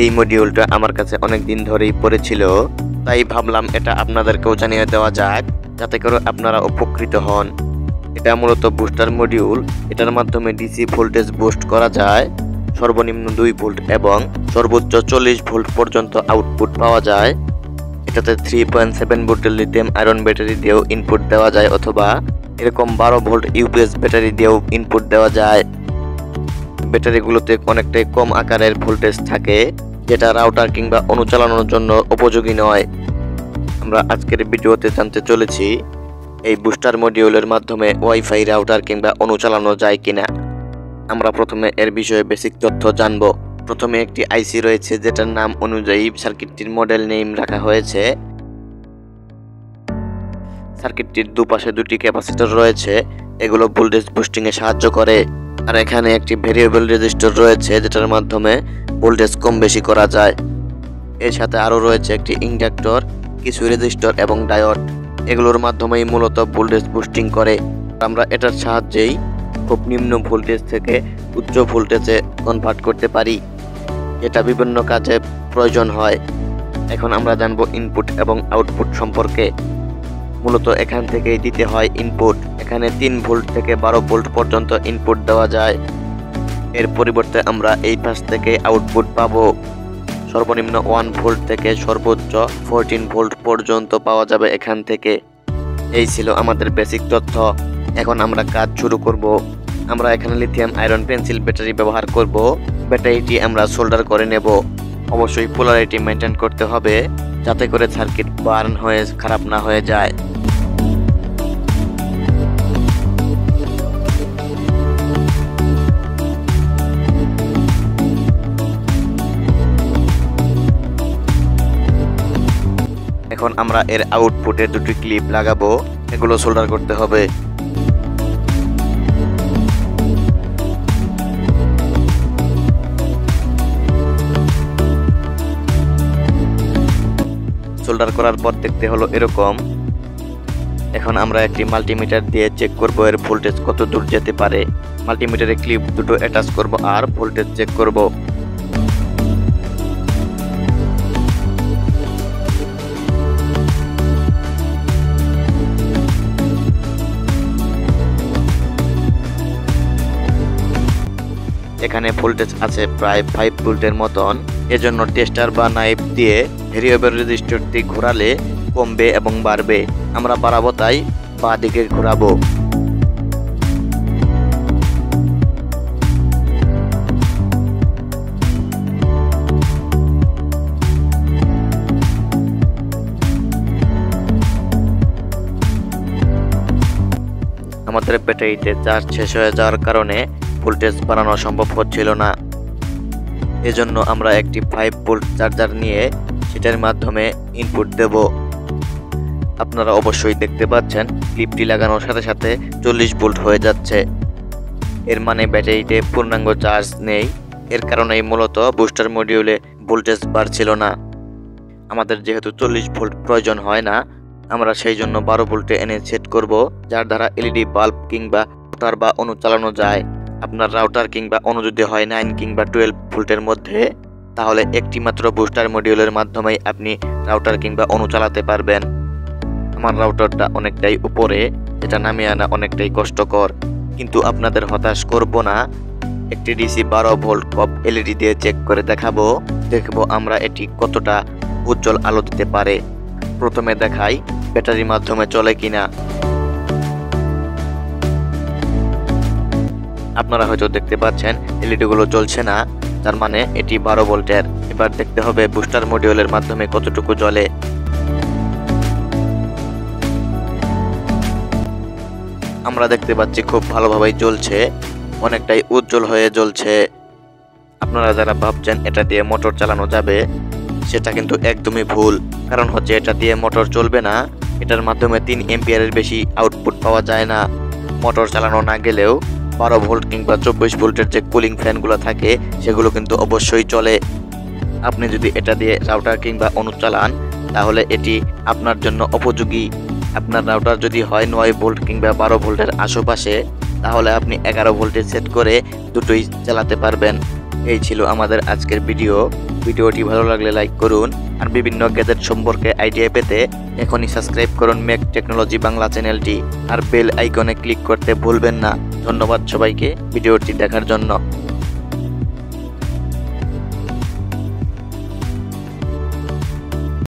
এই মডিউলটা আমার কাছে অনেক দিন ধরেই পড়েছিল, তাই ভাবলাম এটা আপনাদেরকেও জানিয়ে দেওয়া যাক, যাতে করে আপনারা উপকৃত হন। এটা মূলত বুস্টার মডিউল। এটার মাধ্যমে ডিসি ভোল্টেজ বুস্ট করা যায়। সর্বনিম্ন 2 ভোল্ট এবং সর্বোচ্চ 40 ভোল্ট পর্যন্ত আউটপুট পাওয়া যায়। এটাতে 3.7 ভোল্টের লিথিয়াম আয়রন ব্যাটারি দিয়েও ইনপুট দেওয়া যায়, অথবা এরকম 12 ভোল্ট ইউপিএস ব্যাটারি দিয়েও ইনপুট দেওয়া যায়। ব্যাটারিগুলোতে অনেকটাই কম আকারের ভোল্টেজ থাকে, যেটা রাউটার কিংবা অনু চালানোর জন্য উপযোগী নয়। আমরা আজকের ভিডিওতে জানতে চলেছি এই বুস্টার মডিউলের মাধ্যমে ওয়াইফাই রাউটার কিংবা অনু চালানো যায় কিনা। আমরা প্রথমে এর বিষয়ে বেসিক তথ্য জানব। প্রথমে একটি আইসি রয়েছে, যেটার নাম অনুযায়ী সার্কিটটির মডেল নেম রাখা হয়েছে। সার্কিটটির দুপাশে 2টি ক্যাপাসিটর রয়েছে, এগুলো ভোল্টেজ বুস্টিং এ সাহায্য করে। আর এখানে একটি ভেরিয়েবল রেজিস্টর রয়েছে, যেটার মাধ্যমে ভোল্টেজ কম বেশি করা যায়। এর সাথে আরও রয়েছে একটি ইন্ডাক্টর, কিছু রেজিস্টর এবং ডায়োড। এগুলোর মাধ্যমেই মূলত ভোল্টেজ বুস্টিং করে। আমরা এটার সাহায্যেই খুব নিম্ন ভোল্টেজ থেকে উচ্চ ভোল্টেজে কনভার্ট করতে পারি, যেটা বিভিন্ন কাজে প্রয়োজন হয়। এখন আমরা জানব ইনপুট এবং আউটপুট সম্পর্কে। মূলত এখান থেকেই দিতে হয় ইনপুট। এখানে 3 ভোল্ট থেকে 12 ভোল্ট পর্যন্ত ইনপুট দেওয়া যায়। এর পরিবর্তে আমরা এই পাশ থেকে আউটপুট পাবো। সর্বনিম্ন 1 ভোল্ট থেকে সর্বোচ্চ 14 ভোল্ট পর্যন্ত পাওয়া যাবে এখান থেকে। এই ছিল আমাদের বেসিক তথ্য। এখন আমরা কাজ শুরু করব। আমরা এখানে লিথিয়াম আয়রন পেন্সিল ব্যাটারি ব্যবহার করব। ব্যাটারিটি আমরা সোল্ডার করে নেব। অবশ্যই পোলারিটি মেনটেন করতে হবে, যাতে করে সার্কিট বার্ন হয়ে খারাপ না হয়ে যায়। এখন আমরা এর আউটপুটে 2টি ক্লিপ লাগাবো। এগুলো সোল্ডার করতে হবে। সোল্ডার করার পর দেখতে হলো এরকম। এখন আমরা একটি মাল্টিমিটার দিয়ে চেক করব এর ভোল্টেজ কত দূর যেতে পারে। মাল্টিমিটারে ক্লিপ দুটো অ্যাটাচ করব আর ভোল্টেজ চেক করব। এখানে ভোল্টেজ আছে প্রায় 5 ভোল্টের মতন। এজন্য টেস্টার বা নাইফ দিয়ে ভেরিয়েবল রেজিস্টরটি ঘোরালে কমবে এবং বাড়বে। আমরা বাড়াবো, তাই বাঁ দিকে ঘোরাবো। আমাদের ব্যাটারিতে চার্জ শেষ হয়ে যাওয়ার কারণে ভোল্টেজ বাড়ানো সম্ভব হচ্ছিল না। এজন্য আমরা একটি 5 ভোল্ট চার্জার নিয়ে সেটার মাধ্যমে ইনপুট দেব। আপনারা অবশ্যই দেখতে পাচ্ছেন ক্লিপটি লাগানোর সাথে সাথে 40 ভোল্ট হয়ে যাচ্ছে। এর মানে ব্যাটারিতে পূর্ণাঙ্গ চার্জ নেই। এর কারণেই মূলত বুস্টার মডিউলে ভোল্টেজ বাড়ছিল না। আমাদের যেহেতু 40 ভোল্ট প্রয়োজন হয় না, আমরা সেই জন্য 12 ভোল্টে এনে সেট করব, যার দ্বারা এলইডি বাল্ব কিংবা রাউটার বা অনু চালানো যায়। আপনার রাউটার কিংবা অনু যদি হয় 9 কিংবা 12 ভোল্টের মধ্যে, তাহলে একটি মাত্র বুস্টার মডিউলের মাধ্যমেই আপনি রাউটার কিংবা অনু চালাতে পারবেন। আমার রাউটারটা অনেকটাই উপরে, যেটা নামিয়ে আনা অনেকটাই কষ্টকর, কিন্তু আপনাদের হতাশ করব না। একটি ডিসি 12 ভোল্ট কপ এলইডি দিয়ে চেক করে দেখব আমরা এটি কতটা উজ্জ্বল আলো দিতে পারে। প্রথমে দেখাই ব্যাটারির মাধ্যমে চলে কিনা। আপনারা হয়তো দেখতে পাচ্ছেন এলইডি গুলো জ্বলছে না, তার মানে এটি 12 ভোল্টের। এবার দেখতে হবে বুস্টার মডিউলের মাধ্যমে কতটুকু জ্বলে। আমরা দেখতে পাচ্ছি খুব ভালোভাবেই জ্বলছে, অনেকটাই উজ্জ্বল হয়ে জ্বলছে। আপনারা যারা ভাবছেন এটা দিয়ে মোটর চালানো যাবে, সেটা কিন্তু একদমই ভুল। কারণ হচ্ছে এটা দিয়ে মোটর চলবে না। এটার মাধ্যমে 3 এম্পিয়ারের বেশি আউটপুট পাওয়া যায় না। মোটর চালানো না গেলেও 12 ভোল্ট কিংবা 24 ভোল্টের যে কুলিং ফ্যানগুলো থাকে, সেগুলো কিন্তু অবশ্যই চলে। আপনি যদি এটা দিয়ে রাউটার কিংবা অনু চালান, তাহলে এটি আপনার জন্য উপযোগী। আপনার রাউটার যদি হয় 9 ভোল্ট কিংবা 12 ভোল্টের আশেপাশে, তাহলে আপনি 11 ভোল্টে সেট করে দুটোই চালাতে পারবেন। এই ছিল আমাদের আজকের ভিডিওটি ভালো লাগলে লাইক করুন আর বিভিন্ন গ্যাজেট সম্পর্কে আইডিয়া পেতে এখনই সাবস্ক্রাইব করুন মেক টেকনোলজি বাংলা চ্যানেলটি আর বেল আইকনে ক্লিক করতে ভুলবেন না। ধন্যবাদ সবাইকে ভিডিওটি দেখার জন্য।